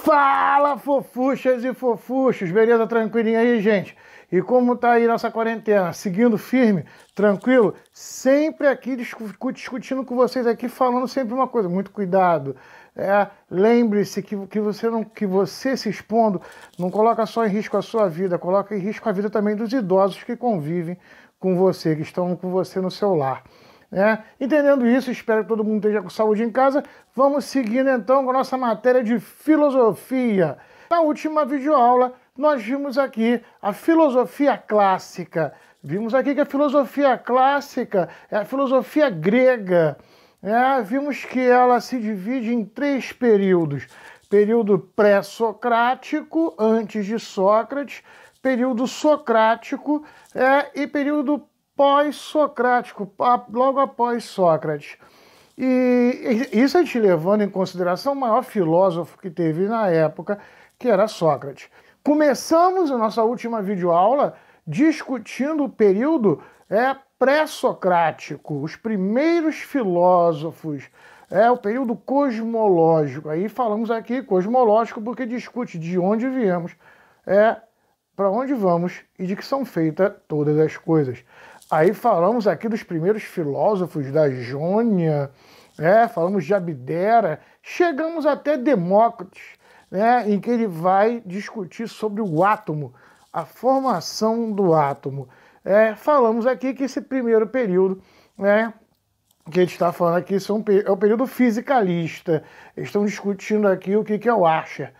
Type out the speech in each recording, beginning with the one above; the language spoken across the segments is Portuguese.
Fala, fofuchas e fofuchos, beleza? Tranquilinho aí, gente? E como tá aí nossa quarentena? Seguindo firme, tranquilo? Sempre aqui discutindo com vocês aqui, falando sempre uma coisa, muito cuidado. Lembre-se que você se expondo não coloca só em risco a sua vida, coloca em risco a vida também dos idosos que convivem com você, que estão com você no seu lar. Entendendo isso, espero que todo mundo esteja com saúde em casa. Vamos seguindo então com a nossa matéria de filosofia. Na última videoaula, nós vimos aqui a filosofia clássica. Vimos aqui que a filosofia clássica é a filosofia grega. Vimos que ela se divide em 3 períodos. Período pré-socrático, antes de Sócrates, período socrático e período pós-socrático, logo após Sócrates. E isso a gente levando em consideração o maior filósofo que teve na época, que era Sócrates. Começamos a nossa última videoaula discutindo o período pré-socrático, os primeiros filósofos, o período cosmológico. Aí falamos aqui cosmológico porque discute de onde viemos, para onde vamos e de que são feitas todas as coisas. Aí falamos aqui dos primeiros filósofos da Jônia, falamos de Abdera, chegamos até Demócrito, em que ele vai discutir sobre o átomo, a formação do átomo. Falamos aqui que esse primeiro período, que a gente está falando aqui, é o período fisicalista. Eles estão discutindo aqui o que é o Archer,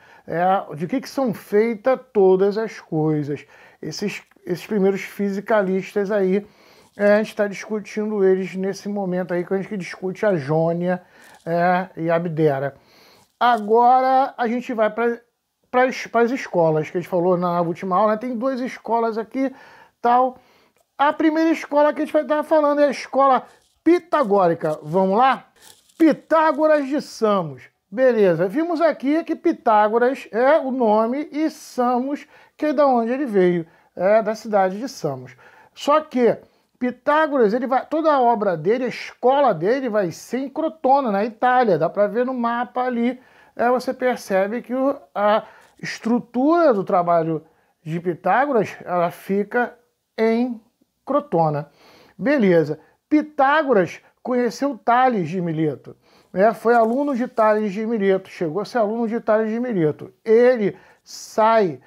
de que são feitas todas as coisas. Esses primeiros fisicalistas aí, a gente está discutindo eles nesse momento aí, que a gente discute a Jônia e a Abdera. Agora a gente vai para as escolas, que a gente falou na última aula, Tem 2 escolas aqui, tal. A primeira escola que a gente vai estar falando é a escola pitagórica. Vamos lá? Pitágoras de Samos. Beleza, vimos aqui que Pitágoras é o nome e Samos, que é da onde ele veio, da cidade de Samos. Só que Pitágoras, toda a obra dele, a escola dele vai ser em Crotona, na Itália. Dá para ver no mapa ali, você percebe que a estrutura do trabalho de Pitágoras, ela fica em Crotona. Beleza. Pitágoras conheceu Tales de Mileto. Foi aluno de Tales de Mileto, chegou a ser aluno de Tales de Mileto. Ele sai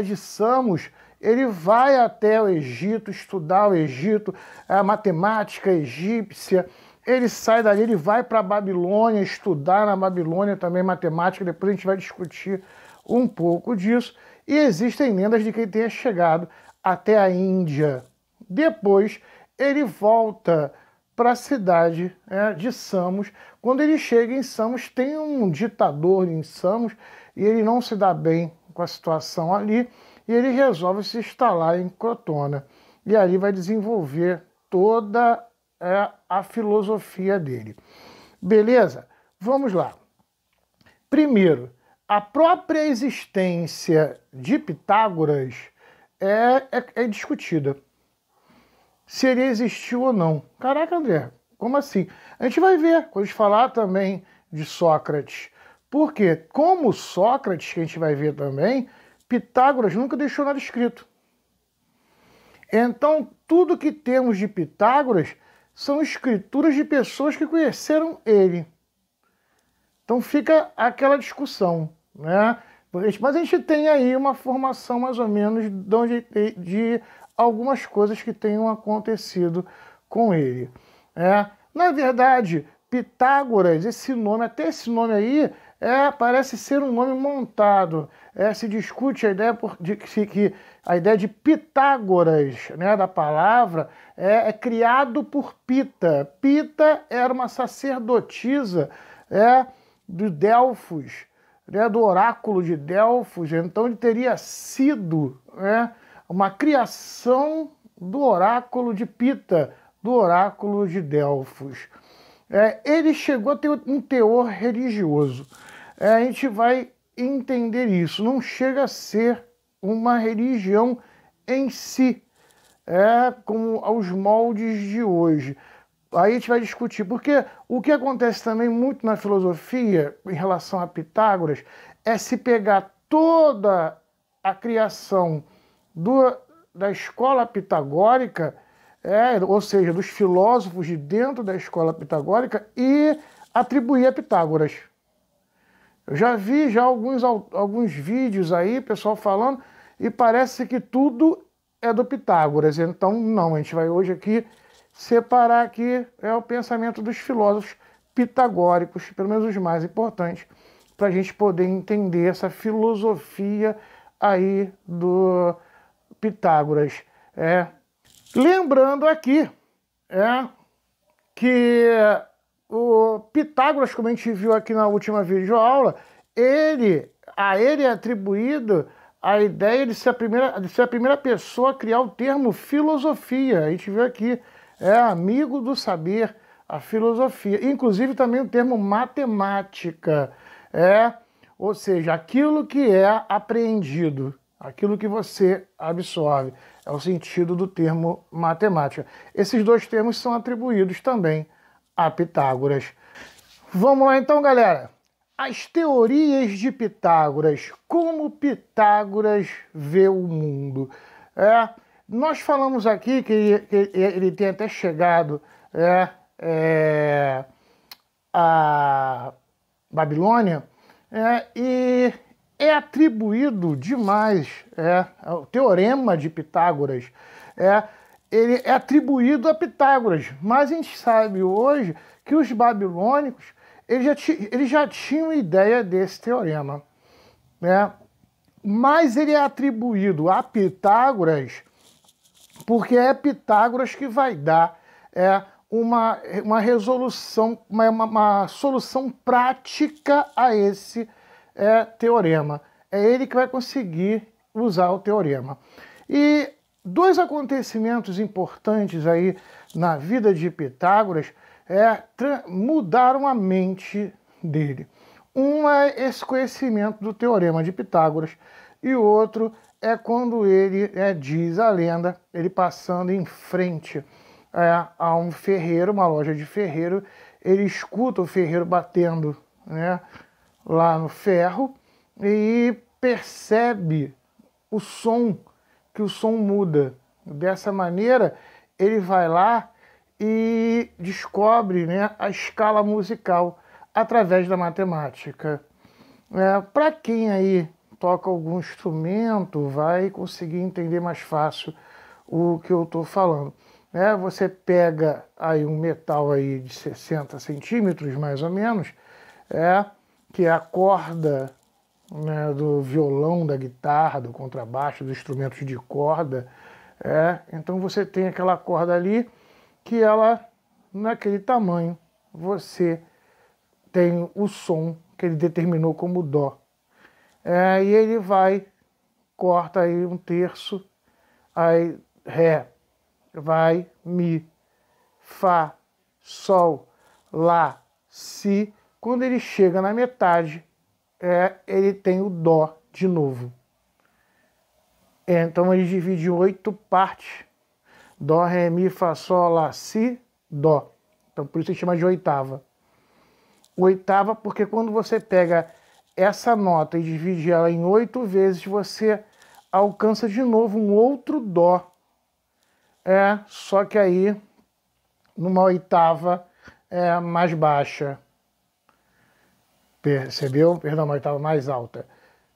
de Samos, ele vai até o Egito, estudar o Egito, a matemática egípcia. Ele sai dali, ele vai para a Babilônia, estudar na Babilônia também matemática. Depois a gente vai discutir um pouco disso. E existem lendas de que ele tenha chegado até a Índia. Depois ele volta para a cidade de Samos. Quando ele chega em Samos, tem um ditador em Samos e ele não se dá bem com a situação ali e ele resolve se instalar em Crotona. E ali vai desenvolver toda a filosofia dele. Beleza? Vamos lá. Primeiro, a própria existência de Pitágoras é discutida. Se ele existiu ou não. Caraca, André, como assim? A gente vai ver quando a gente falar também de Sócrates. Porque, como Sócrates, que a gente vai ver também, Pitágoras nunca deixou nada escrito. Então, tudo que temos de Pitágoras são escrituras de pessoas que conheceram ele. Então fica aquela discussão, Mas a gente tem aí uma formação mais ou menos de algumas coisas que tenham acontecido com ele. Na verdade, Pitágoras, até esse nome aí, parece ser um nome montado. Se discute a ideia que a ideia de Pitágoras, da palavra, é criado por Pita. Pita era uma sacerdotisa de Delfos, do oráculo de Delfos. Então ele teria sido uma criação do oráculo de Pita, do oráculo de Delfos. Ele chegou a ter um teor religioso. A gente vai entender isso. Não chega a ser uma religião em si, como aos moldes de hoje. Aí a gente vai discutir, porque o que acontece também muito na filosofia em relação a Pitágoras é se pegar toda a criação da escola pitagórica, ou seja, dos filósofos de dentro da escola pitagórica, e atribuir a Pitágoras. Eu já vi alguns vídeos aí, pessoal falando, e parece que tudo é do Pitágoras. Então, não, a gente vai hoje aqui separar aqui o pensamento dos filósofos pitagóricos, pelo menos os mais importantes, para a gente poder entender essa filosofia aí do Pitágoras. Lembrando aqui que o Pitágoras, como a gente viu aqui na última videoaula, a ele é atribuído a ideia de ser a primeira pessoa a criar o termo filosofia. A gente viu aqui, amigo do saber, a filosofia. Inclusive também o termo matemática, ou seja, aquilo que é apreendido, aquilo que você absorve, é o sentido do termo matemática. Esses dois termos são atribuídos também a Pitágoras. Vamos lá então, galera. As teorias de Pitágoras. Como Pitágoras vê o mundo. Nós falamos aqui que ele tem até chegado a Babilônia, e é atribuído demais, o teorema de Pitágoras, ele é atribuído a Pitágoras, mas a gente sabe hoje que os babilônicos eles já tinham ideia desse teorema, mas ele é atribuído a Pitágoras porque é Pitágoras que vai dar uma resolução, uma solução prática a esse teorema. É ele que vai conseguir usar o teorema. E dois acontecimentos importantes aí na vida de Pitágoras mudaram a mente dele. Um é esse conhecimento do teorema de Pitágoras e o outro é quando ele, diz a lenda, ele passando em frente a um ferreiro, uma loja de ferreiro, ele escuta o ferreiro batendo lá no ferro e percebe que o som muda. Dessa maneira, ele vai lá e descobre a escala musical através da matemática. Para quem aí toca algum instrumento, vai conseguir entender mais fácil o que eu estou falando. Você pega aí um metal aí de 60 centímetros, mais ou menos, que é a corda do violão, da guitarra, do contrabaixo, dos instrumentos de corda. Então você tem aquela corda ali que ela, naquele tamanho, você tem o som que ele determinou como dó. E ele corta aí um terço, aí ré, vai, mi, fá, sol, lá, si. Quando ele chega na metade, ele tem o dó de novo. Então ele divide em 8 partes. Dó, ré, mi, fá, sol, lá, si, dó. Então por isso ele chama de oitava. Oitava porque quando você pega essa nota e divide ela em 8 vezes, você alcança de novo um outro dó. Só que aí numa oitava mais baixa. Percebeu? Perdão, uma oitava mais alta.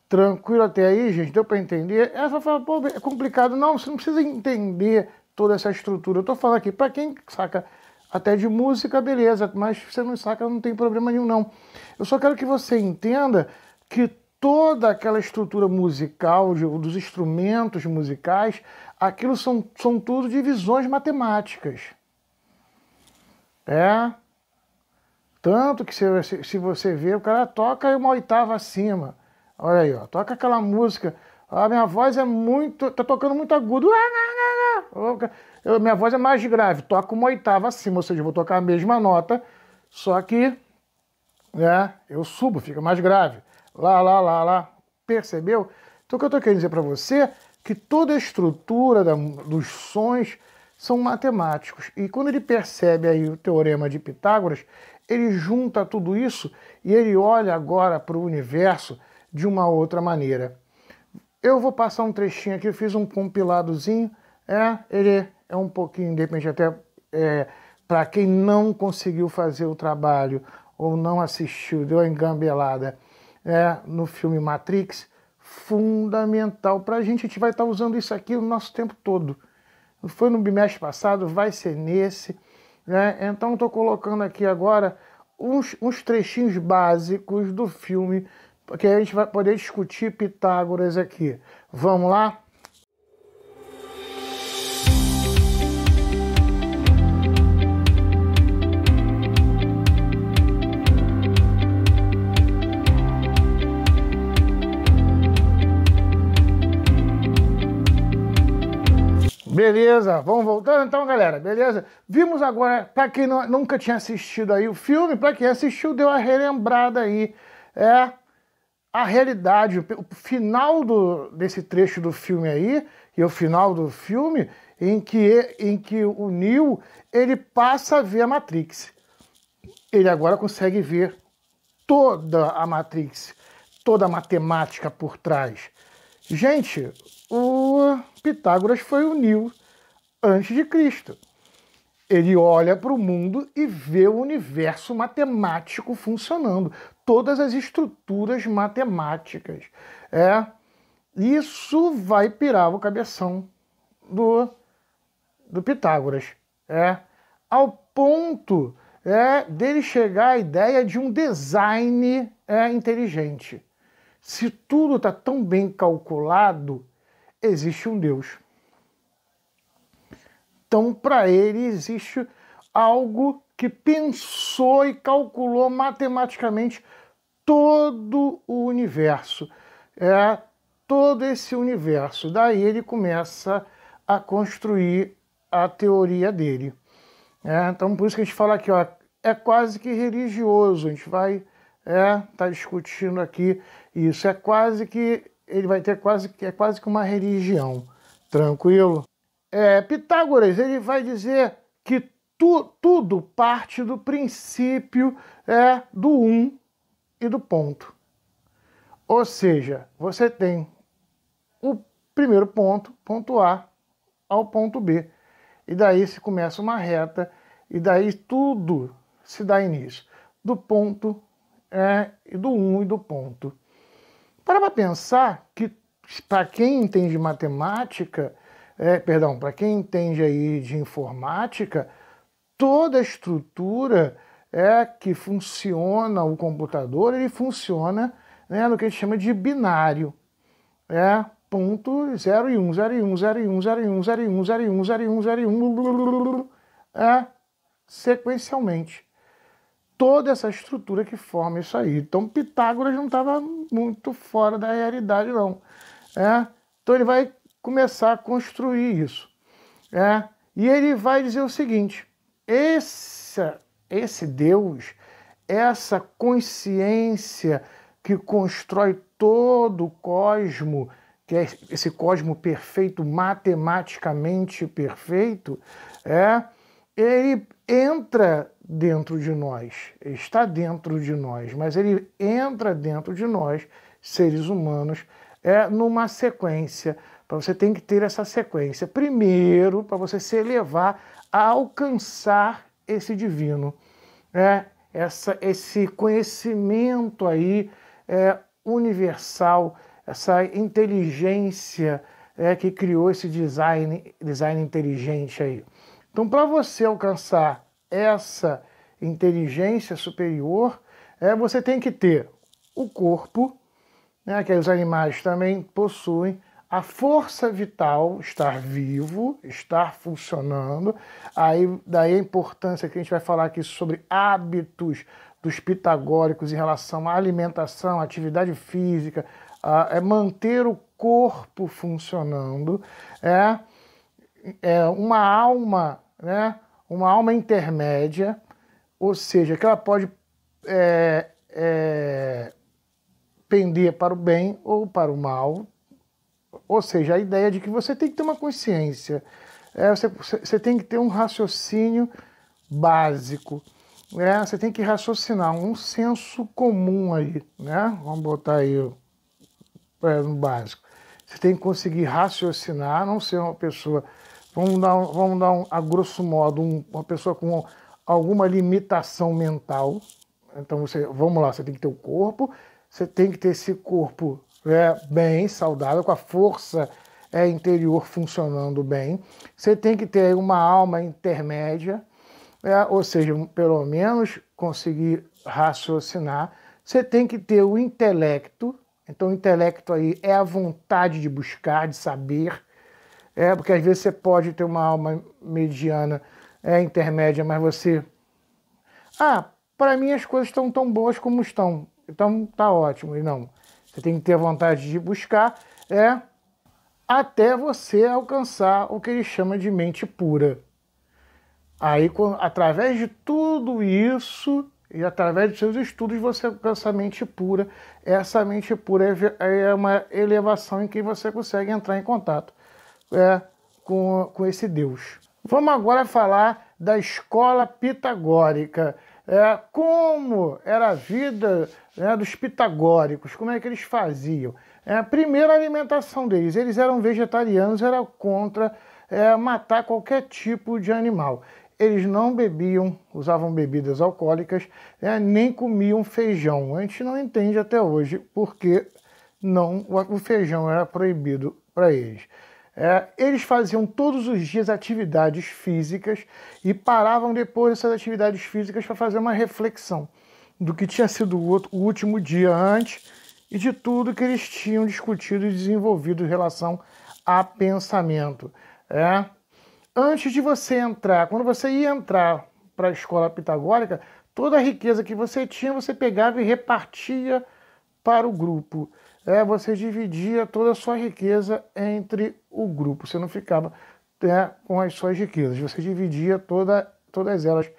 Tranquilo até aí, gente? Deu para entender? Essa fala, pô, é complicado. Não, você não precisa entender toda essa estrutura. Eu tô falando aqui, para quem saca até de música, beleza, mas se você não saca, não tem problema nenhum, não. Eu só quero que você entenda que toda aquela estrutura musical, dos instrumentos musicais, aquilo são tudo divisões matemáticas. Tanto que se você ver, o cara toca uma oitava acima. Olha aí, ó, toca aquela música. A minha voz tá tocando muito agudo. Minha voz é mais grave, toca uma oitava acima, ou seja, eu vou tocar a mesma nota, só que eu subo, fica mais grave. Lá. Percebeu? Então o que eu estou querendo dizer para você é que toda a estrutura dos sons são matemáticos. E quando ele percebe aí o teorema de Pitágoras, ele junta tudo isso e ele olha agora para o universo de uma outra maneira. Eu vou passar um trechinho aqui, eu fiz um compiladozinho, ele é um pouquinho, de repente até para quem não conseguiu fazer o trabalho ou não assistiu, deu a engambelada no filme Matrix, fundamental para a gente vai estar usando isso aqui o nosso tempo todo. Foi no bimestre passado, vai ser nesse, então estou colocando aqui agora uns trechinhos básicos do filme, porque a gente vai poder discutir Pitágoras aqui. Vamos lá? Beleza, vamos voltando então, galera, beleza? Vimos agora, para quem nunca tinha assistido aí o filme, para quem assistiu, deu a relembrada aí, a realidade, o final desse trecho do filme aí, e o final do filme em que o Neo, ele passa a ver a Matrix. Ele agora consegue ver toda a Matrix, toda a matemática por trás. Gente, o Pitágoras foi o Neo antes de Cristo. Ele olha para o mundo e vê o universo matemático funcionando. Todas as estruturas matemáticas. Isso vai pirar o cabeção do Pitágoras. Ao ponto dele chegar à ideia de um design inteligente. Se tudo está tão bem calculado, existe um Deus. Então, para ele, existe algo que pensou e calculou matematicamente todo o universo. Todo esse universo. Daí ele começa a construir a teoria dele. Então, por isso que a gente fala aqui, ó, é quase que religioso. A gente vai tá discutindo aqui isso. É quase que uma religião. Tranquilo? Pitágoras, ele vai dizer que tudo parte do princípio do um e do ponto. Ou seja, você tem o primeiro ponto, ponto A, ao ponto B. E daí se começa uma reta, e daí tudo se dá início. Do ponto e do um e do ponto. Para pensar que, para quem entende matemática, para quem entende aí de informática, toda a estrutura que funciona o computador, ele funciona no que a gente chama de binário. Ponto 0 e 1, 0 e 1, 0 e 1, 0 e 1, 0 e 1, 0 e 1, 0 e 1, 0 e 1, sequencialmente. Toda essa estrutura que forma isso aí. Então Pitágoras não estava muito fora da realidade, não. Então ele vai começar a construir isso. E ele vai dizer o seguinte: esse Deus, essa consciência que constrói todo o cosmo, que é esse cosmo perfeito, matematicamente perfeito, ele entra dentro de nós, ele está dentro de nós, mas ele entra dentro de nós, seres humanos, numa sequência. Você tem que ter essa sequência. Primeiro, para você se elevar a alcançar esse divino. Esse conhecimento aí universal, essa inteligência que criou esse design inteligente aí. Então, para você alcançar essa inteligência superior, você tem que ter o corpo, que os animais também possuem, a força vital, estar vivo, estar funcionando. Daí a importância que a gente vai falar aqui sobre hábitos dos pitagóricos em relação à alimentação, atividade física, manter o corpo funcionando. Uma alma, uma alma intermédia, ou seja, que ela pode pender para o bem ou para o mal. Ou seja, a ideia de que você tem que ter uma consciência, você tem que ter um raciocínio básico, você tem que raciocinar, um senso comum aí, Vamos botar aí no básico. Você tem que conseguir raciocinar, não ser uma pessoa, a grosso modo, uma pessoa com alguma limitação mental. Então, vamos lá, você tem que ter o corpo, você tem que ter esse corpo bem saudável, com a força interior funcionando bem. Você tem que ter uma alma intermédia, ou seja, pelo menos conseguir raciocinar. Você tem que ter o intelecto. Então, o intelecto aí é a vontade de buscar, de saber. Porque às vezes você pode ter uma alma mediana, intermédia, mas você... para mim as coisas estão tão boas como estão. Então, tá ótimo. E não, você tem que ter a vontade de buscar, até você alcançar o que ele chama de mente pura. Aí, através de tudo isso, e através de seus estudos, você alcança a mente pura. Essa mente pura é uma elevação em que você consegue entrar em contato com esse Deus. Vamos agora falar da escola pitagórica. Como era a vida dos pitagóricos, como é que eles faziam. Primeiro, a alimentação deles. Eles eram vegetarianos, era contra matar qualquer tipo de animal. Eles não bebiam, usavam bebidas alcoólicas, nem comiam feijão. A gente não entende até hoje porque o feijão era proibido para eles. Eles faziam todos os dias atividades físicas e paravam depois dessas atividades físicas para fazer uma reflexão do que tinha sido o último dia antes e de tudo que eles tinham discutido e desenvolvido em relação a pensamento. Antes de você entrar, quando você ia entrar para a escola pitagórica, toda a riqueza que você tinha, você pegava e repartia para o grupo. Você dividia toda a sua riqueza entre o grupo. Você não ficava com as suas riquezas. Você dividia todas elas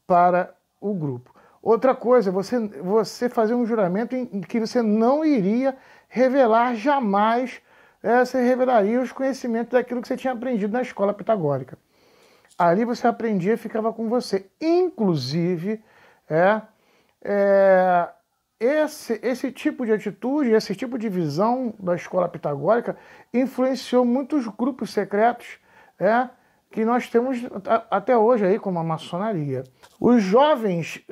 para o grupo. Outra coisa, você fazia um juramento em que você não iria revelar jamais, você revelaria os conhecimentos daquilo que você tinha aprendido na escola pitagórica. Ali você aprendia e ficava com você. Inclusive, esse tipo de atitude, esse tipo de visão da escola pitagórica influenciou muitos grupos secretos que nós temos até hoje aí, como a maçonaria. Os jovens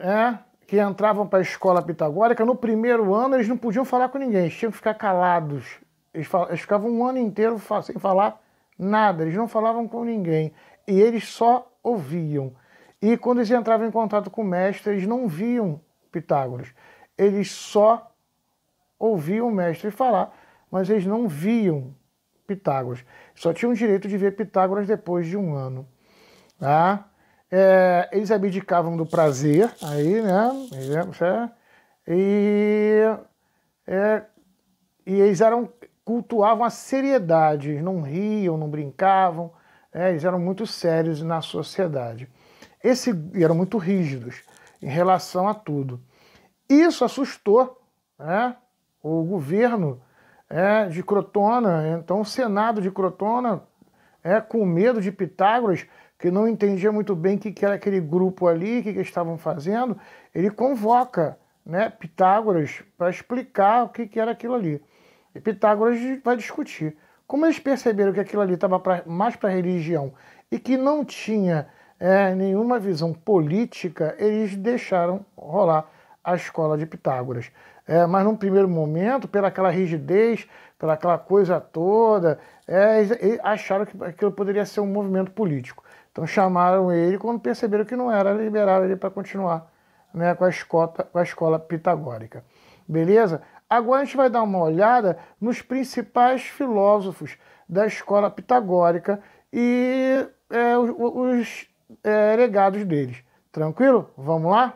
que entravam para a escola pitagórica, no primeiro ano eles não podiam falar com ninguém, eles tinham que ficar calados. Eles ficavam um ano inteiro sem falar nada, eles não falavam com ninguém. E eles só ouviam. E quando eles entravam em contato com o mestre, eles não viam Pitágoras. Eles só ouviam o mestre falar, mas eles não viam Pitágoras. Só tinham o direito de ver Pitágoras depois de um ano. Eles abdicavam do prazer, aí, né? E eles cultuavam a seriedade, eles não riam, não brincavam, eles eram muito sérios na sociedade. E eram muito rígidos em relação a tudo. Isso assustou o governo de Crotona. Então o Senado de Crotona, com medo de Pitágoras, que não entendia muito bem o que era aquele grupo ali, o que eles estavam fazendo, ele convoca Pitágoras para explicar o que era aquilo ali. E Pitágoras vai discutir. Como eles perceberam que aquilo ali estava mais para religião e que não tinha nenhuma visão política, eles deixaram rolar a escola de Pitágoras. Mas num primeiro momento, pelaquela rigidez, pelaquela coisa toda, eles acharam que aquilo poderia ser um movimento político. Então chamaram ele, quando perceberam que não era, liberaram ele para continuar com a escola pitagórica. Beleza? Agora a gente vai dar uma olhada nos principais filósofos da escola pitagórica e os legados deles. Tranquilo? Vamos lá?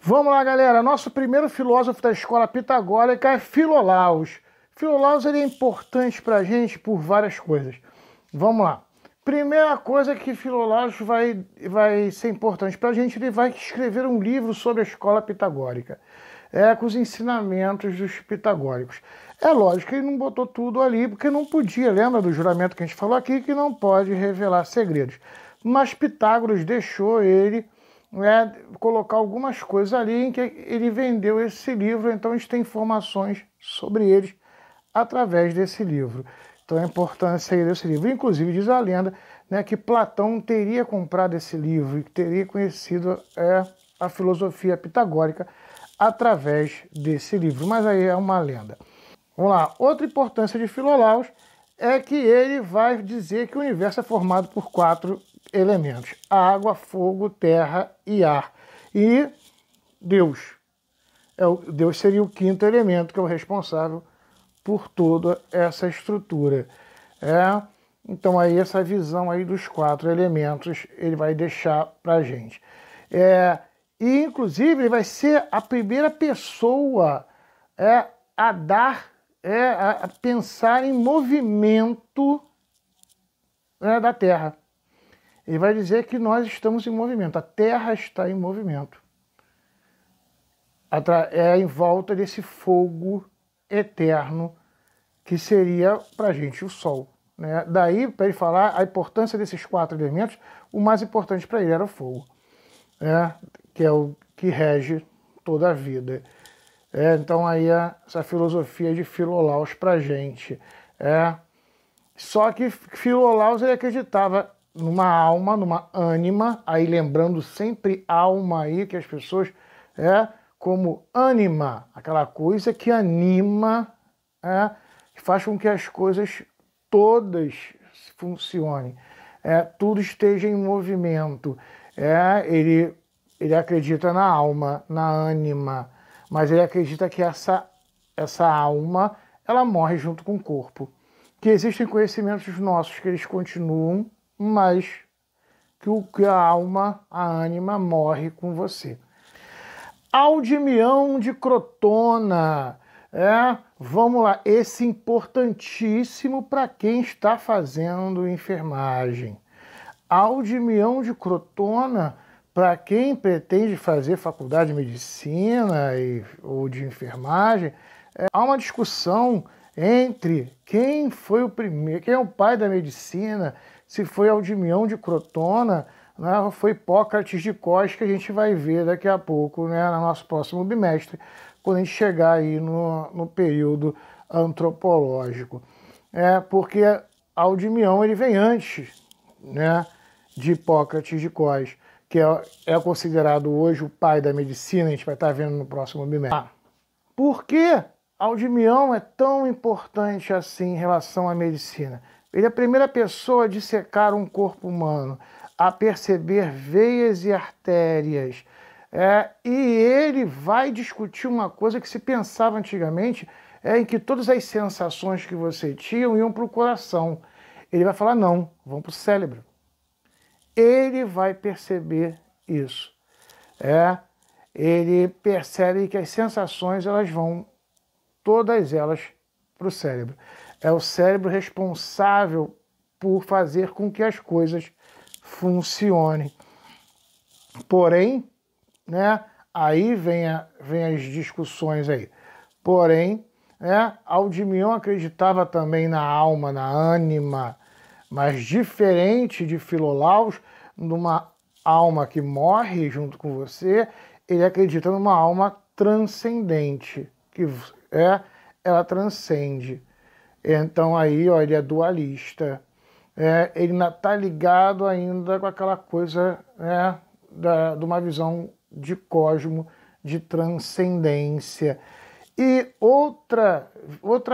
Vamos lá, galera. Nosso primeiro filósofo da escola pitagórica é Filolaus. Filolaus ele é importante para a gente por várias coisas. Vamos lá. Primeira coisa que Filolaus vai ser importante para a gente, ele vai escrever um livro sobre a escola pitagórica. Com os ensinamentos dos pitagóricos. É lógico que ele não botou tudo ali, porque não podia, lembra do juramento que a gente falou aqui, que não pode revelar segredos. Mas Pitágoras deixou ele colocar algumas coisas ali em que ele vendeu esse livro, então a gente tem informações sobre eles através desse livro. Então a importância aí desse livro. Inclusive diz a lenda, né, que Platão teria comprado esse livro e teria conhecido a filosofia pitagórica através desse livro. Mas aí é uma lenda. Vamos lá. Outra importância de Filolaus é que ele vai dizer que o universo é formado por 4 elementos: água, fogo, terra e ar. E Deus. Deus seria o 5º elemento, que é o responsável por toda essa estrutura. Então aí essa visão aí dos 4 elementos ele vai deixar para a gente. E inclusive ele vai ser a primeira pessoa a dar, a pensar em movimento da Terra. Ele vai dizer que nós estamos em movimento, a Terra está em movimento. Em volta desse fogo eterno que seria para a gente o Sol. Né? Daí, para ele falar a importância desses 4 elementos, o mais importante para ele era o fogo, que é o que rege toda a vida. Então aí essa filosofia de Filolaus para a gente. Só que Filolaus ele acreditava numa alma, numa ânima, aí lembrando sempre alma aí, que as pessoas como ânima, aquela coisa que anima, que faz com que as coisas todas funcionem, tudo esteja em movimento. Ele acredita na alma, na ânima, mas ele acredita que essa alma ela morre junto com o corpo. Que existem conhecimentos nossos que eles continuam, mas que a alma, a ânima, morre com você. Aldimião de Crotona. Vamos lá, esse importantíssimo para quem está fazendo enfermagem. Aldimião de Crotona, para quem pretende fazer faculdade de medicina ou de enfermagem, há uma discussão entre quem foi o primeiro, quem é o pai da medicina, se foi Aldimião de Crotona, foi Hipócrates de Cos, que a gente vai ver daqui a pouco, no nosso próximo bimestre, quando a gente chegar aí no período antropológico. Porque Aldimião ele vem antes, de Hipócrates de Cos, que é considerado hoje o pai da medicina, a gente vai estar vendo no próximo bimestre. Por que Aldimião é tão importante assim em relação à medicina? Ele é a primeira pessoa a dissecar um corpo humano, a perceber veias e artérias. E ele vai discutir uma coisa que se pensava antigamente, em que todas as sensações que você tinha iam para o coração. Ele vai falar, não, vão para o cérebro. Ele vai perceber isso. Ele percebe que as sensações elas vão, todas elas, para o cérebro. É o cérebro responsável por fazer com que as coisas funcionem. Porém, aí vem as discussões aí. Porém, Aldimião acreditava também na alma, na ânima, mas diferente de Filolaus, numa alma que morre junto com você, ele acredita numa alma transcendente, que ela transcende. Então aí, ele é dualista. Ele está ligado ainda com aquela coisa de uma visão de cosmo, de transcendência. E outra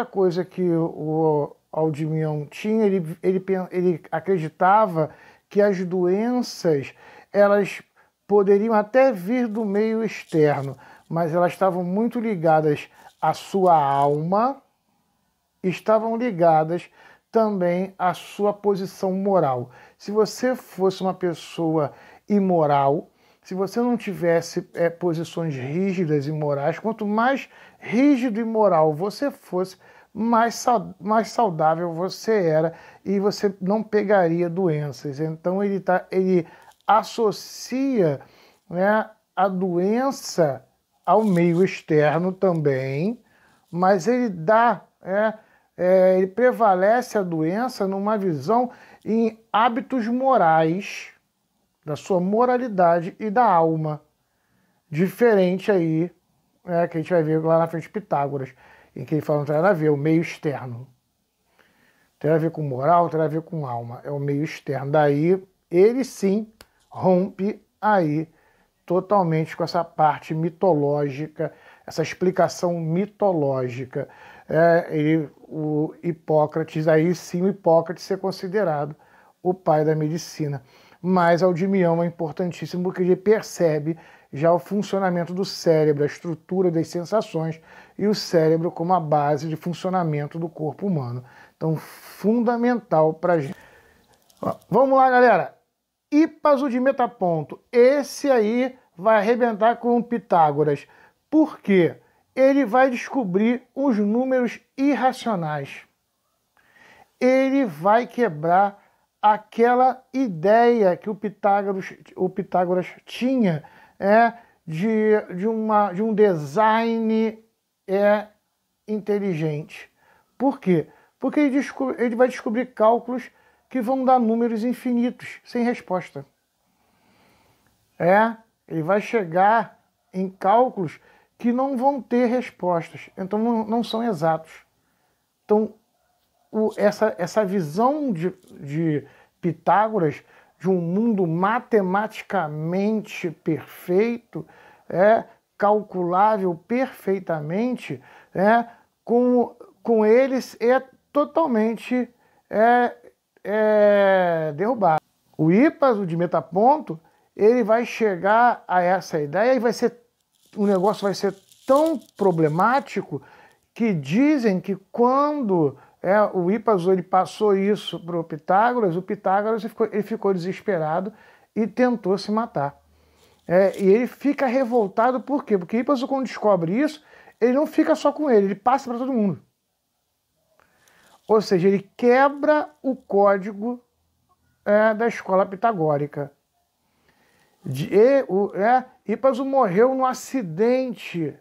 coisa que o Aldimião tinha, ele acreditava que as doenças elas poderiam até vir do meio externo, mas elas estavam muito ligadas à sua alma, estavam ligadas também à sua posição moral. Se você fosse uma pessoa imoral, se você não tivesse posições rígidas e morais, quanto mais rígido e moral você fosse, mais saudável você era e você não pegaria doenças. Então ele associa a doença ao meio externo também, mas ele ele prevalece a doença numa visão em hábitos morais, da sua moralidade e da alma. Diferente aí, que a gente vai ver lá na frente de Pitágoras. em que ele fala não tem nada a ver, o meio externo. Tem a ver com moral, tem a ver com alma, é o meio externo. Daí ele sim rompe aí totalmente com essa parte mitológica, essa explicação mitológica. O Hipócrates, aí sim o Hipócrates é considerado o pai da medicina. Mas Aldimião é importantíssimo porque ele percebe já o funcionamento do cérebro, a estrutura das sensações e o cérebro como a base de funcionamento do corpo humano. Então, fundamental para a gente. Vamos lá, galera. Hipazo de Metaponto. Esse aí vai arrebentar com o Pitágoras. Por quê? Ele vai descobrir os números irracionais. Ele vai quebrar aquela ideia que o Pitágoras tinha de um design inteligente. Por quê? Porque ele vai descobrir cálculos que vão dar números infinitos, sem resposta. Ele vai chegar em cálculos que não vão ter respostas, então não são exatos. Então, essa visão de Pitágoras, de um mundo matematicamente perfeito, calculável perfeitamente, com eles é totalmente derrubado. O Hipazo de Metaponto, ele vai chegar a essa ideia e o negócio vai ser tão problemático que dizem que quando o Hipazo ele passou isso para o Pitágoras ele ficou desesperado e tentou se matar. E ele fica revoltado, por quê? Porque Hipazo, quando descobre isso, ele não fica só com ele passa para todo mundo. Ou seja, ele quebra o código da escola pitagórica. Hipazo morreu num acidente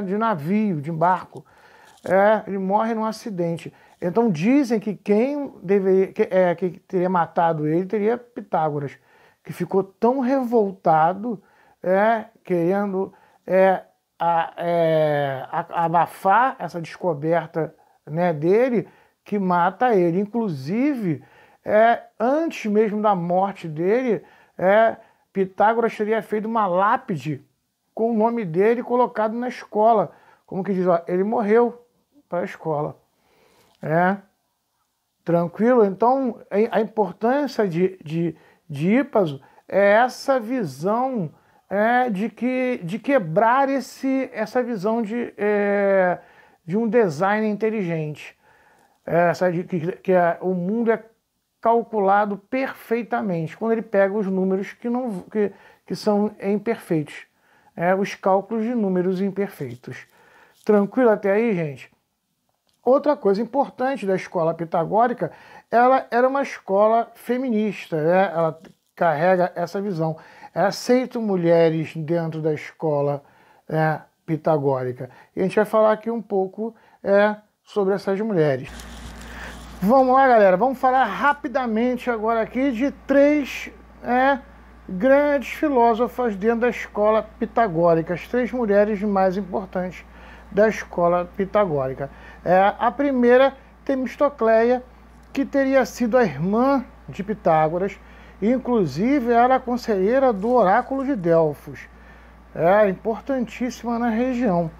de navio, de barco. Ele morre num acidente. Então dizem que quem que teria matado ele teria Pitágoras, que ficou tão revoltado, querendo abafar essa descoberta dele, que mata ele. Inclusive, antes mesmo da morte dele, Pitágoras teria feito uma lápide com o nome dele colocado na escola. Como que diz? Ele morreu para a escola. Tranquilo? Então, a importância de Hipazo é essa visão de quebrar essa visão de um design inteligente. O mundo é calculado perfeitamente, quando ele pega os números que são imperfeitos. Os cálculos de números imperfeitos. Tranquilo até aí, gente? Outra coisa importante da escola pitagórica, ela era uma escola feminista, ela carrega essa visão. Ela aceita mulheres dentro da escola pitagórica. E a gente vai falar aqui um pouco sobre essas mulheres. Vamos lá, galera, vamos falar rapidamente agora aqui de 3 grandes filósofas dentro da escola pitagórica, as 3 mulheres mais importantes da escola pitagórica. A primeira, Temistocleia, que teria sido a irmã de Pitágoras, e inclusive era a conselheira do oráculo de Delfos. Importantíssima na região.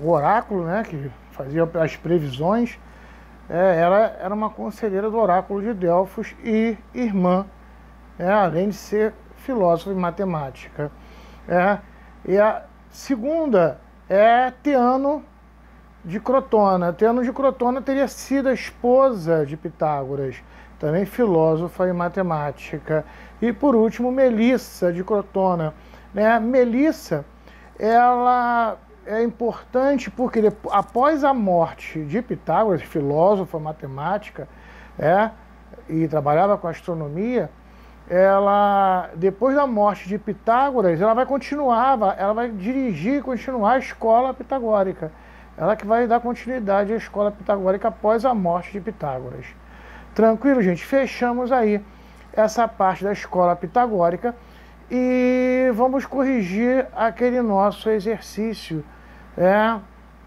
O oráculo, que fazia as previsões, ela era uma conselheira do oráculo de Delfos e irmã, além de ser filósofa e matemática. E a segunda é Teano de Crotona. Teano de Crotona teria sido a esposa de Pitágoras, também filósofa e matemática. E por último, Melissa de Crotona. Melissa, ela é importante porque após a morte de Pitágoras, filósofa, matemática, e trabalhava com astronomia, ela, depois da morte de Pitágoras, ela vai dirigir e continuar a escola pitagórica. Ela que vai dar continuidade à escola pitagórica após a morte de Pitágoras. Tranquilo, gente? Fechamos aí essa parte da escola pitagórica e vamos corrigir aquele nosso exercício,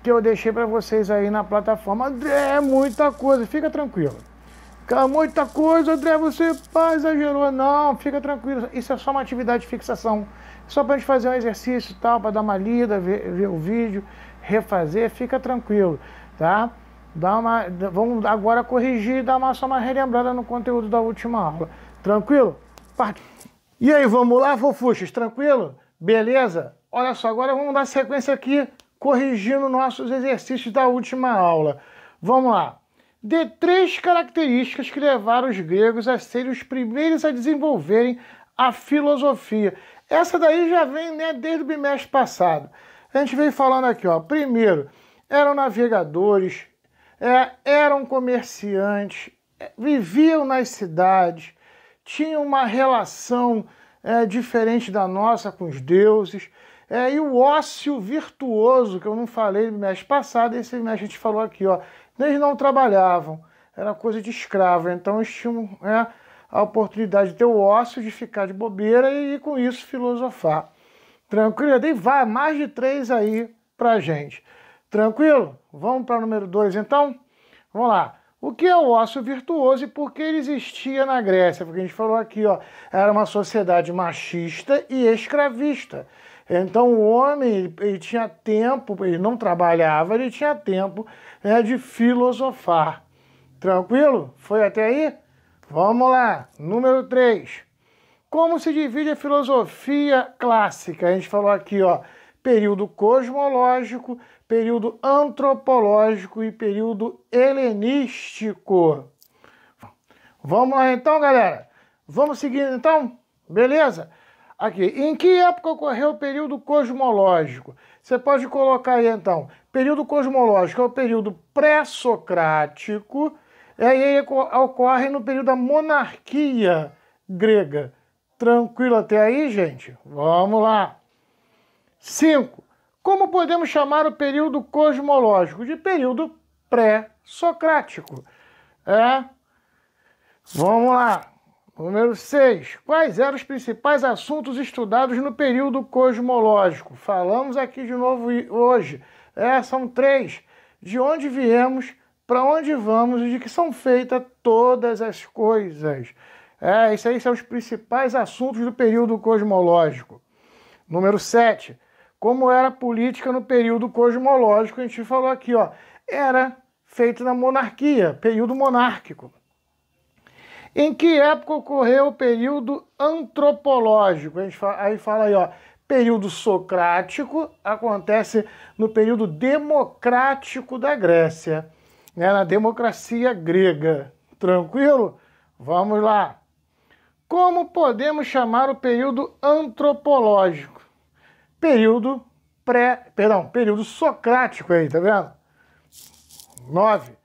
que eu deixei para vocês aí na plataforma. André, é muita coisa, fica tranquilo. Muita coisa, André, você exagerou. Não, fica tranquilo. Isso é só uma atividade de fixação. Só para a gente fazer um exercício e tal, para dar uma lida, ver o vídeo, refazer, fica tranquilo, tá? Vamos agora corrigir e dar só uma relembrada no conteúdo da última aula. Tranquilo? E aí, vamos lá, fofuchas, tranquilo? Beleza? Olha só, agora vamos dar sequência aqui, corrigindo nossos exercícios da última aula. Vamos lá. Dê 3 características que levaram os gregos a serem os primeiros a desenvolverem a filosofia. Essa daí já vem, né, desde o bimestre passado. A gente veio falando aqui, ó. Primeiro, eram navegadores, eram comerciantes, viviam nas cidades, tinham uma relação diferente da nossa com os deuses, e o ócio virtuoso, que eu não falei no mês passado, esse mês a gente falou aqui, ó, eles não trabalhavam, era coisa de escravo, então eles tinham a oportunidade de ter o ócio, de ficar de bobeira e com isso filosofar. Tranquilo? Daí vai, mais de 3 aí pra gente. Tranquilo? Vamos para o número 2 então? Vamos lá. O que é o ócio virtuoso e por que ele existia na Grécia? Porque a gente falou aqui, ó, era uma sociedade machista e escravista. Então o homem, ele tinha tempo, ele não trabalhava, ele tinha tempo de filosofar. Tranquilo? Foi até aí? Vamos lá. Número 3. Como se divide a filosofia clássica? A gente falou aqui, ó, período cosmológico, período antropológico e período helenístico. Vamos lá então, galera? Vamos seguir então? Beleza? Aqui, em que época ocorreu o período cosmológico? Você pode colocar aí então, período cosmológico é o período pré-socrático, e aí ocorre no período da monarquia grega. Tranquilo até aí, gente? Vamos lá. 5. Como podemos chamar o período cosmológico? De período pré-socrático. Vamos lá. Número 6. Quais eram os principais assuntos estudados no período cosmológico? Falamos aqui de novo hoje. São 3. De onde viemos, para onde vamos e de que são feitas todas as coisas. Isso aí são os principais assuntos do período cosmológico. Número 7. Como era a política no período cosmológico? A gente falou aqui, ó. Era feito na monarquia, período monárquico. Em que época ocorreu o período antropológico? A gente fala aí, ó, período socrático acontece no período democrático da Grécia, né, na democracia grega. Tranquilo? Vamos lá. Como podemos chamar o período antropológico? Período socrático aí, tá vendo? 9.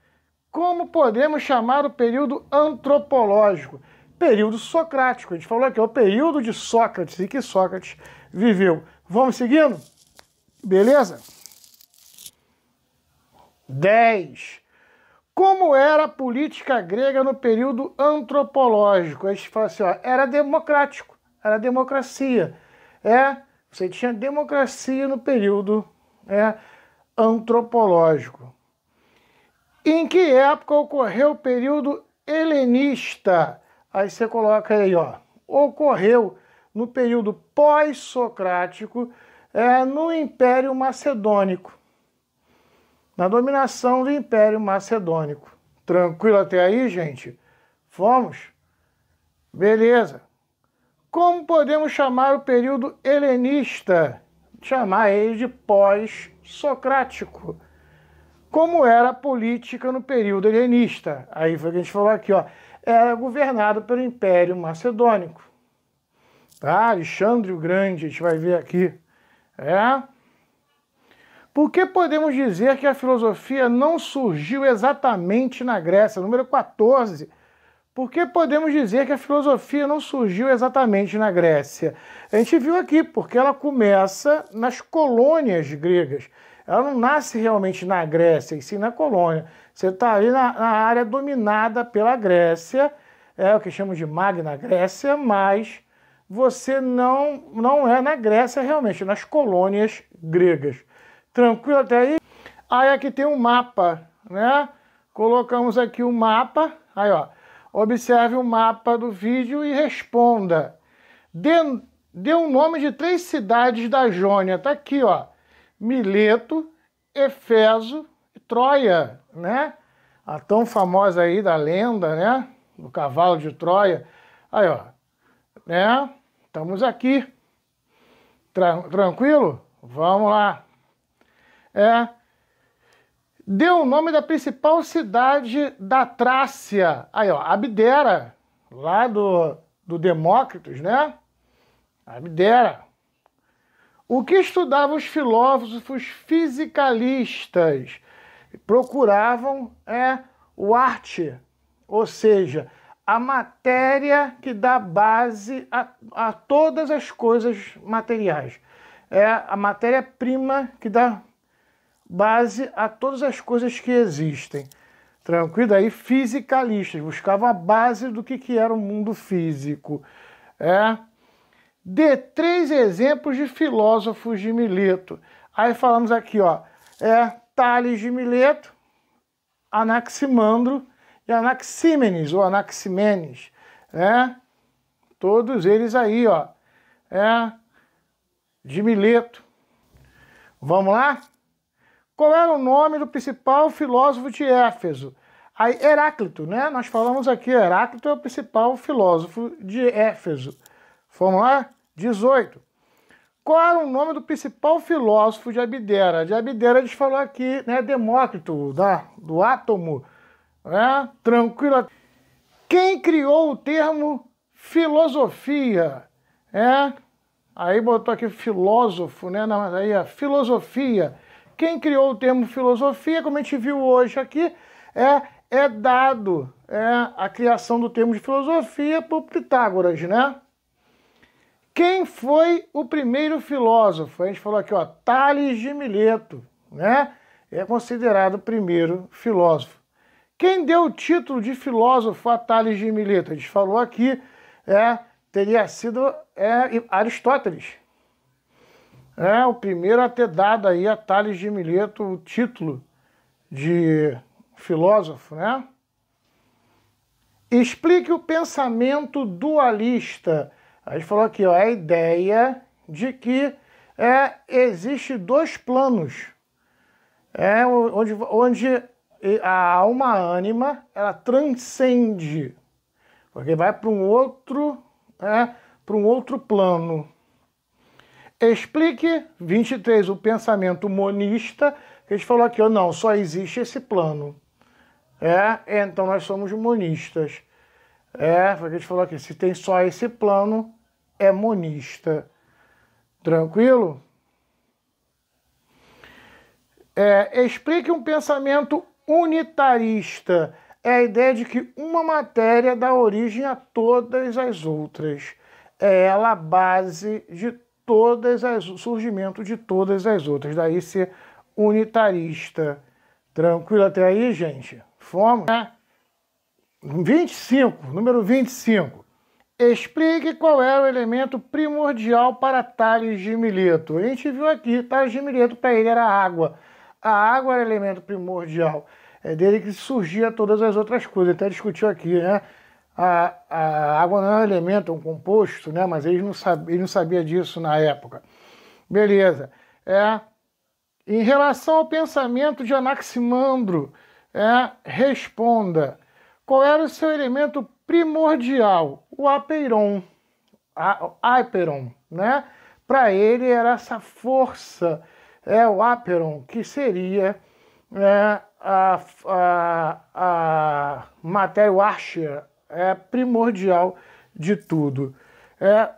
Como podemos chamar o período antropológico? Período socrático. A gente falou aqui, é o período de Sócrates e que Sócrates viveu. Vamos seguindo? Beleza? 10. Como era a política grega no período antropológico? A gente fala assim, ó, era democrático, era democracia. Você tinha democracia no período antropológico. Em que época ocorreu o período helenista? Aí você coloca aí, ó, ocorreu no período pós-socrático, no Império Macedônico, na dominação do Império Macedônico. Tranquilo até aí, gente? Fomos? Beleza. Como podemos chamar o período helenista? Chamar ele de pós-socrático. Como era a política no período helenista? Aí foi o que a gente falou aqui, ó. Era governado pelo Império Macedônico. Tá? Alexandre o Grande, a gente vai ver aqui. Por que podemos dizer que a filosofia não surgiu exatamente na Grécia? Número 14. Por que podemos dizer que a filosofia não surgiu exatamente na Grécia? A gente viu aqui, porque ela começa nas colônias gregas. Ela não nasce realmente na Grécia, e sim na colônia. Você está ali na área dominada pela Grécia, o que chamamos de Magna Grécia, mas você não é na Grécia realmente, é nas colônias gregas. Tranquilo até aí? Aí aqui tem um mapa, né? Colocamos aqui o mapa. Aí, ó. Observe o mapa do vídeo e responda. Dê um nome de 3 cidades da Jônia. Tá aqui, ó. Mileto, Éfeso e Troia, né? A tão famosa aí da lenda, né? Do cavalo de Troia. Aí, ó. Né? Estamos aqui. Tranquilo? Vamos lá. Dê o nome da principal cidade da Trácia. Aí, ó, Abdera, lá do Demócritos, né? Abdera. O que estudavam os filósofos fisicalistas? Procuravam o arte, ou seja, a matéria que dá base a todas as coisas materiais. É a matéria-prima que dá base a todas as coisas que existem. Tranquilo? Aí fisicalistas buscavam a base do que era o mundo físico. Dê 3 exemplos de filósofos de Mileto. Aí falamos aqui, ó, Tales de Mileto, Anaximandro e Anaxímenes, ou Anaximenes, todos eles aí, ó, de Mileto. Vamos lá? Qual era o nome do principal filósofo de Éfeso? Aí, Heráclito, né? Nós falamos aqui, Heráclito é o principal filósofo de Éfeso. Vamos lá? 18. Qual era o nome do principal filósofo de Abdera? De Abdera a gente falou aqui, né? Demócrito, do átomo. Tranquilo. Quem criou o termo filosofia? Aí botou aqui filósofo, né? Não, mas aí é filosofia. Quem criou o termo filosofia, como a gente viu hoje aqui, é dado a criação do termo de filosofia por Pitágoras, né? Quem foi o primeiro filósofo? A gente falou aqui, ó, Tales de Mileto, né? É considerado o primeiro filósofo. Quem deu o título de filósofo a Tales de Mileto? A gente falou aqui, teria sido Aristóteles. O primeiro a ter dado aí a Tales de Mileto o título de filósofo, né? Explique o pensamento dualista. A gente falou aqui, ó, a ideia de que existe 2 planos, onde a alma ânima ela transcende, porque vai para um outro plano. Explique, 23, o pensamento monista, que a gente falou aqui, ó, não, só existe esse plano. Então nós somos monistas. Porque a gente falou aqui, se tem só esse plano, é monista. Tranquilo? Explique um pensamento unitarista. É a ideia de que uma matéria dá origem a todas as outras. É ela a base de surgimento de todas as outras. Daí ser unitarista. Tranquilo até aí, gente? Fomos? 25, número 25. Explique qual era o elemento primordial para Tales de Mileto. A gente viu aqui, Tales de Mileto para ele era a água. A água era o elemento primordial. É dele que surgia todas as outras coisas. Até discutiu aqui, né? A água não é um elemento, é um composto, né? Mas ele não sabia disso na época. Beleza. Em relação ao pensamento de Anaximandro, responda. Qual era o seu elemento primordial? O apeiron. Aperon, né? Para ele era essa força, o apeiron, que seria a matéria, o archer, primordial de tudo.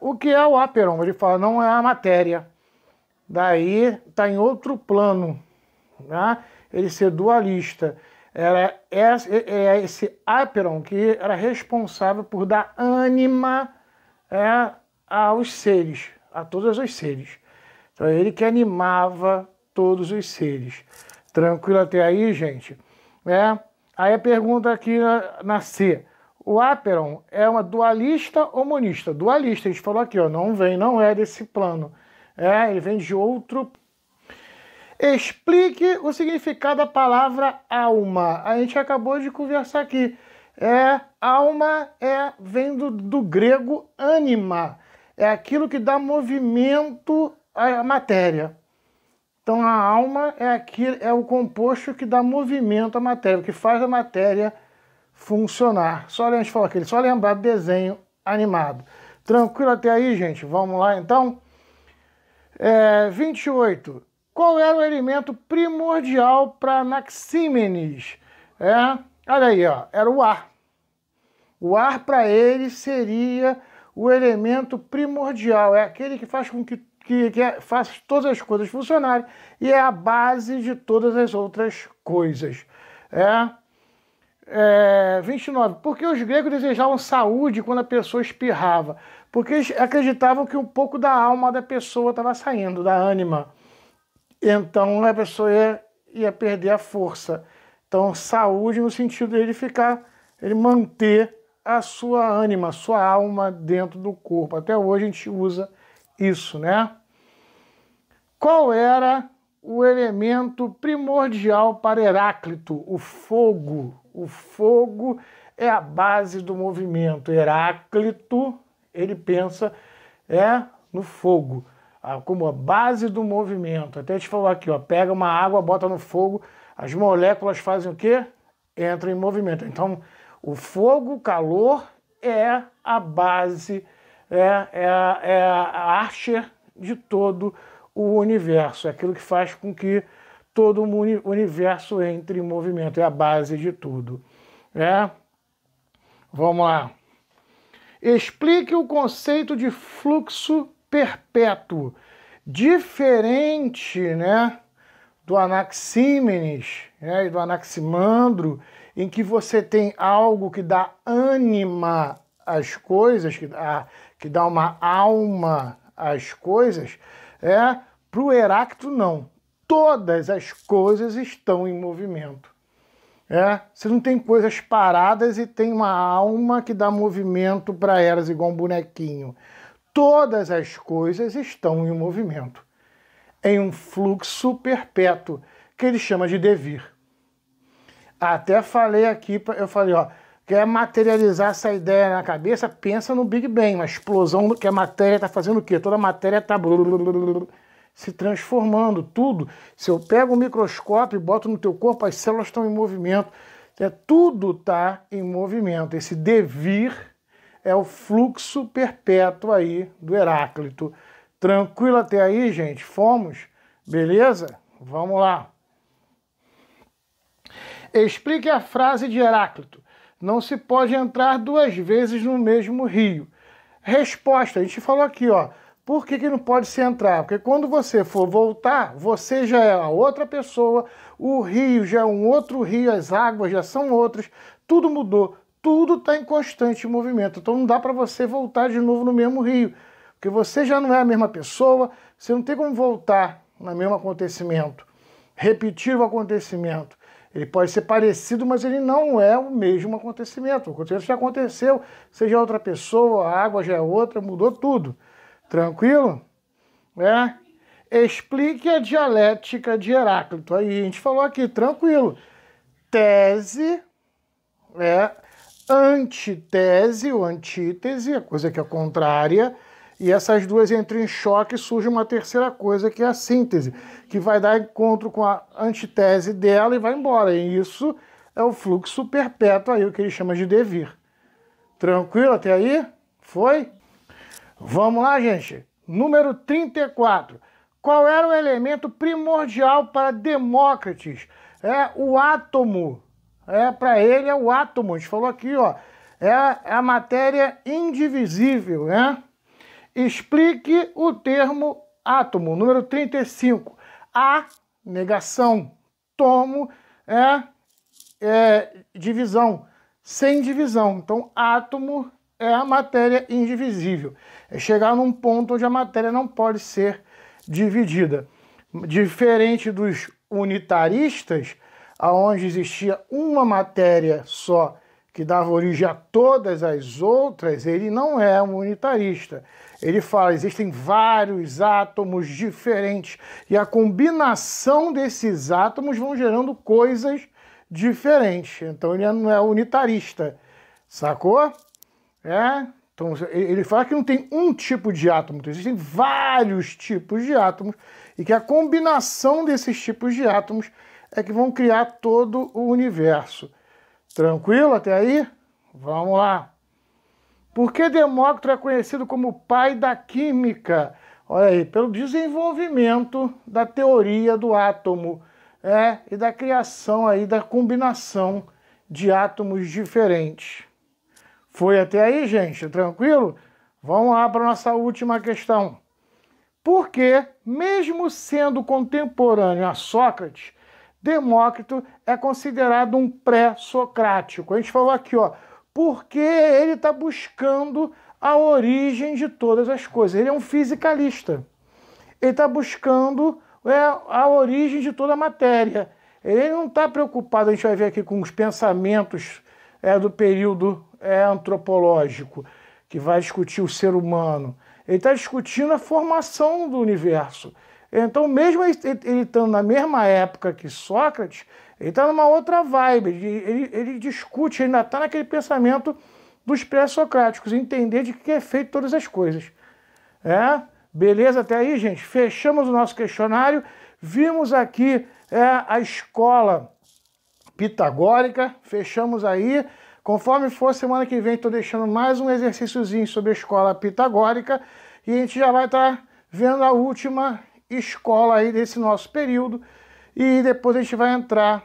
O que é o apeiron? Ele fala, não é a matéria. Daí está em outro plano, né? Ele ser dualista. Era esse apeiron que era responsável por dar ânima aos seres, a todos os seres. Então ele que animava todos os seres. Tranquilo até aí, gente? Aí a pergunta aqui na C. O apeiron é uma dualista ou monista? Dualista, a gente falou aqui, ó, não é desse plano. Ele vem de outro. Explique o significado da palavra alma. A gente acabou de conversar aqui. Alma vem do grego anima. É aquilo que dá movimento à matéria. Então a alma é o composto que dá movimento à matéria, que faz a matéria funcionar. Só a gente falou aquele, só lembrar do desenho animado. Tranquilo até aí, gente? Vamos lá então? 28. Qual era o elemento primordial para Anaxímenes? Olha aí, ó, era o ar. O ar para ele seria o elemento primordial, é aquele que faz com que faz todas as coisas funcionarem e é a base de todas as outras coisas. 29. Por que os gregos desejavam saúde quando a pessoa espirrava? Porque eles acreditavam que um pouco da alma da pessoa estava saindo, da ânima. Então a pessoa ia perder a força. Então saúde no sentido dele ele manter a sua ânima, a sua alma dentro do corpo. Até hoje a gente usa isso, né? Qual era o elemento primordial para Heráclito? O fogo. O fogo é a base do movimento. Heráclito, ele pensa no fogo, como a base do movimento. Até a gente falou aqui, ó, pega uma água, bota no fogo, as moléculas fazem o quê? Entram em movimento. Então, o fogo, o calor, é a base, a archer de todo o universo. É aquilo que faz com que todo o universo entre em movimento. É a base de tudo. Vamos lá. Explique o conceito de fluxo perpétuo. Diferente, né, do Anaxímenes, e do Anaximandro, em que você tem algo que dá ânima às coisas, que dá uma alma às coisas, para o Heráclito não. Todas as coisas estão em movimento. Você não tem coisas paradas e tem uma alma que dá movimento para elas, igual um bonequinho. Todas as coisas estão em movimento, em um fluxo perpétuo, que ele chama de devir. Até falei aqui, eu falei, ó, quer materializar essa ideia na cabeça, pensa no Big Bang, uma explosão que a matéria está fazendo o quê? Toda a matéria está se transformando, tudo. Se eu pego um microscópio e boto no teu corpo, as células estão em movimento. Tudo está em movimento. Esse devir é o fluxo perpétuo aí do Heráclito. Tranquilo até aí, gente? Fomos? Beleza? Vamos lá. Explique a frase de Heráclito. Não se pode entrar duas vezes no mesmo rio. Resposta, a gente falou aqui, ó. Por que não pode se entrar? Porque quando você for voltar, você já é a outra pessoa, o rio já é um outro rio, as águas já são outras, tudo mudou, tudo está em constante movimento. Então não dá para você voltar de novo no mesmo rio, porque você já não é a mesma pessoa, você não tem como voltar no mesmo acontecimento, repetir o acontecimento. Ele pode ser parecido, mas ele não é o mesmo acontecimento. O acontecimento já aconteceu, seja outra pessoa, a água já é outra, mudou tudo. Tranquilo? Explique a dialética de Heráclito. Aí a gente falou aqui, tranquilo. Tese, antitese ou antítese, a coisa que é contrária, e essas duas entram em choque e surge uma terceira coisa, que é a síntese, que vai dar encontro com a antitese dela e vai embora. E isso é o fluxo perpétuo aí, o que ele chama de devir. Tranquilo até aí? Foi? Vamos lá, gente. Número 34. Qual era o elemento primordial para Demócritos? O átomo. Para ele é o átomo. A gente falou aqui, ó. É a matéria indivisível, né? Explique o termo átomo. Número 35. A, negação. Tomo divisão. Sem divisão. Então, átomo é a matéria indivisível. É chegar num ponto onde a matéria não pode ser dividida. Diferente dos unitaristas, onde existia uma matéria só que dava origem a todas as outras, ele não é um unitarista. Ele fala, existem vários átomos diferentes e a combinação desses átomos vão gerando coisas diferentes. Então ele não é unitarista, sacou? Então ele fala que não tem um tipo de átomo, então existem vários tipos de átomos e que a combinação desses tipos de átomos é que vão criar todo o universo. Tranquilo até aí? Vamos lá. Por que Demócrito é conhecido como o pai da química? Olha aí, pelo desenvolvimento da teoria do átomo, e da criação aí da combinação de átomos diferentes. Foi até aí, gente? Tranquilo? Vamos lá para a nossa última questão. Por que, mesmo sendo contemporâneo a Sócrates, Demócrito é considerado um pré-socrático? A gente falou aqui, ó, porque ele está buscando a origem de todas as coisas. Ele é um fisicalista. Ele está buscando a origem de toda a matéria. Ele não está preocupado, a gente vai ver aqui, com os pensamentos do período antropológico, que vai discutir o ser humano. Ele está discutindo a formação do universo. Então, mesmo ele estando na mesma época que Sócrates, ele está numa outra vibe. Ele discute, ainda está naquele pensamento dos pré-socráticos, entender de que é feito todas as coisas. Beleza até aí, gente? Fechamos o nosso questionário. Vimos aqui a escola pitagórica. Fechamos aí. Conforme for, semana que vem estou deixando mais um exercíciozinho sobre a escola pitagórica. E a gente já vai estar vendo a última escola aí desse nosso período. E depois a gente vai entrar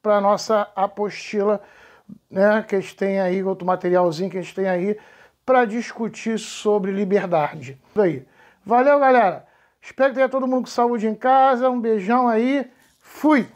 para a nossa apostila, que a gente tem aí, outro materialzinho que a gente tem aí, para discutir sobre liberdade. Isso aí. Valeu, galera. Espero que tenha todo mundo com saúde em casa. Um beijão aí. Fui!